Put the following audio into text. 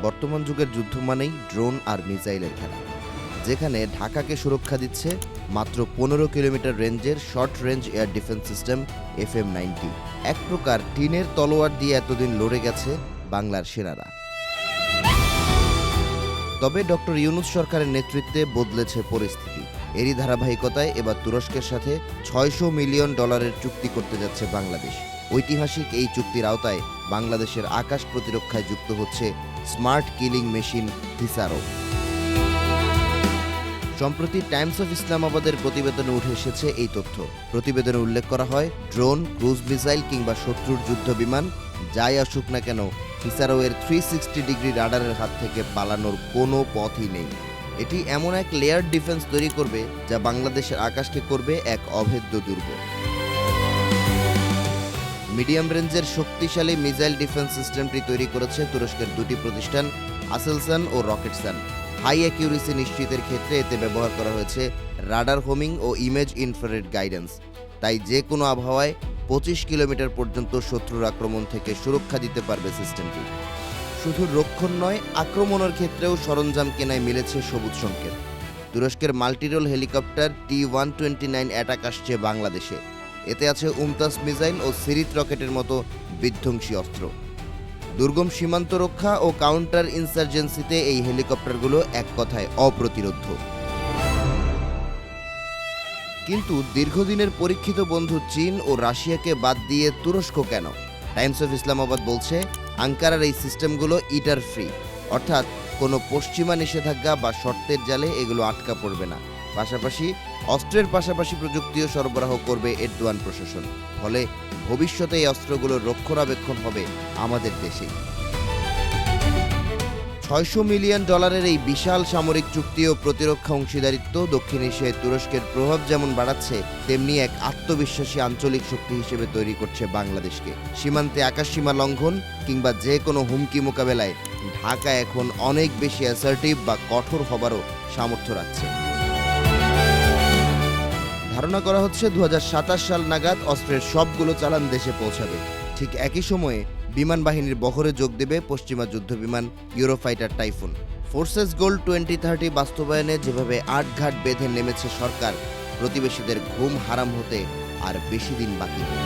বর্তমান যুগের যুদ্ধ মানেই ড্রোন আর মিসাইলের খেলা, যেখানে ঢাকাকে সুরক্ষা দিচ্ছে মাত্র 15 কিলোমিটার রেঞ্জের short range air defence system FM-90। এক প্রকার টিনের তলোয়ার দিয়ে এতদিন লড়ে গেছে বাংলার সেনারা। তবে ডক্টর ইউনূস সরকারের নেতৃত্বে বদলেছে পরিস্থিতি। এরই ধারাবাহিকতায় এবার তুরস্কের সাথে $600 মিলিয়ন চুক্তি করতে যাচ্ছে বাংলাদেশ। ঐতিহাসিক এই চুক্তির আওতায় বাংলাদেশের আকাশ প্রতিরক্ষায় যুক্ত হচ্ছে স্মার্ট কিলিং মেশিন হিসারো। সম্প্রতি টাইমস অফ ইসলামাবাদের প্রতিবেদনে উঠে এসেছে এই তথ্য। প্রতিবেদনে উল্লেখ করা হয়, ড্রোন, ক্রুজ মিসাইল কিংবা শত্রুর যুদ্ধ বিমান যাই আসুক না কেন, হিসারো-এর 360 ডিগ্রি রাডারের হাত থেকে পালানোর কোনো পথই নেই। এটি এমন এক লেয়ার ডিফেন্স তৈরি করবে যা বাংলাদেশের আকাশকে করবে এক অভেদ্য দুর্গ। মিডিয়াম রেঞ্জের শক্তিশালী মিসাইল ডিফেন্স সিস্টেমটি তৈরি করেছে তুরস্কের দুটি প্রতিষ্ঠান, আসেলসান ও রকেটসান। হাই অ্যাকিউরেসি নিশ্চিতের ক্ষেত্রে এতে ব্যবহার করা হয়েছে রাডার হোমিং ও ইমেজ ইনফ্রারেড গাইডেন্স। তাই যে কোনো আবহাওয়ায় 25 কিলোমিটার পর্যন্ত শত্রুর আক্রমণ থেকে সুরক্ষা দিতে পারবে সিস্টেমটি। শুধু রক্ষণ নয়, আক্রমণের ক্ষেত্রেও সরঞ্জাম কেনায় মিলেছে সবুজ সংকেত। তুরস্কের মাল্টিরোল হেলিকপ্টার T-129 অ্যাটাক আসছে বাংলাদেশে। এতে আছে উমতাস মিসাইল ও সিরিত রকেটের মতো বিধ্বংসী অস্ত্র। দুর্গম সীমান্ত রক্ষা ও কাউন্টার ইনসার্জেন্সিতে এই হেলিকপ্টারগুলো এক কথায় অপ্রতিরোধ্য। কিন্তু দীর্ঘদিনের পরীক্ষিত বন্ধু চীন ও রাশিয়াকে বাদ দিয়ে তুরস্ক কেন? টাইমস অফ ইসলামাবাদ বলছে, আঙ্কারার এই সিস্টেমগুলো ইটার ফ্রি, অর্থাৎ কোনো পশ্চিমা নিষেধাজ্ঞা বা শর্তের জালে এগুলো আটকা পড়বে না। পাশাপাশি অস্ত্রের পাশাপাশি প্রযুক্তিও সরবরাহ করবে এরদোয়ান প্রশাসন। ফলে ভবিষ্যতে এই অস্ত্রগুলোর রক্ষণাবেক্ষণ হবে আমাদের দেশেই। $600 মিলিয়ন এই বিশাল সামরিক চুক্তি ও প্রতিরক্ষা অংশীদারিত্ব দক্ষিণ এশিয়ায় তুরস্কের প্রভাব যেমন বাড়াচ্ছে, তেমনি এক আত্মবিশ্বাসী আঞ্চলিক শক্তি হিসেবে তৈরি করছে বাংলাদেশকে। সীমান্তে আকাশসীমা লঙ্ঘন কিংবা যে কোনো হুমকি মোকাবেলায় ঢাকা এখন অনেক বেশি অ্যাসার্টিভ বা কঠোর হবারও সামর্থ্য রাখছে। ধারণা করা হচ্ছে 2027 সাল নাগাদ অস্ত্রের সবগুলো চালান দেশে পৌঁছাবে। ঠিক একই সময়ে বিমান বাহিনীর বহরে যোগ দেবে পশ্চিমা যুদ্ধবিমান ইউরোফাইটার টাইফুন। ফোর্সেস গোল 2030 বাস্তবায়নে যেভাবে আটঘাট বেঁধে নেমেছে সরকার, প্রতিবেশীদের ঘুম হারাম হতে আর বেশি দিন বাকি নেই।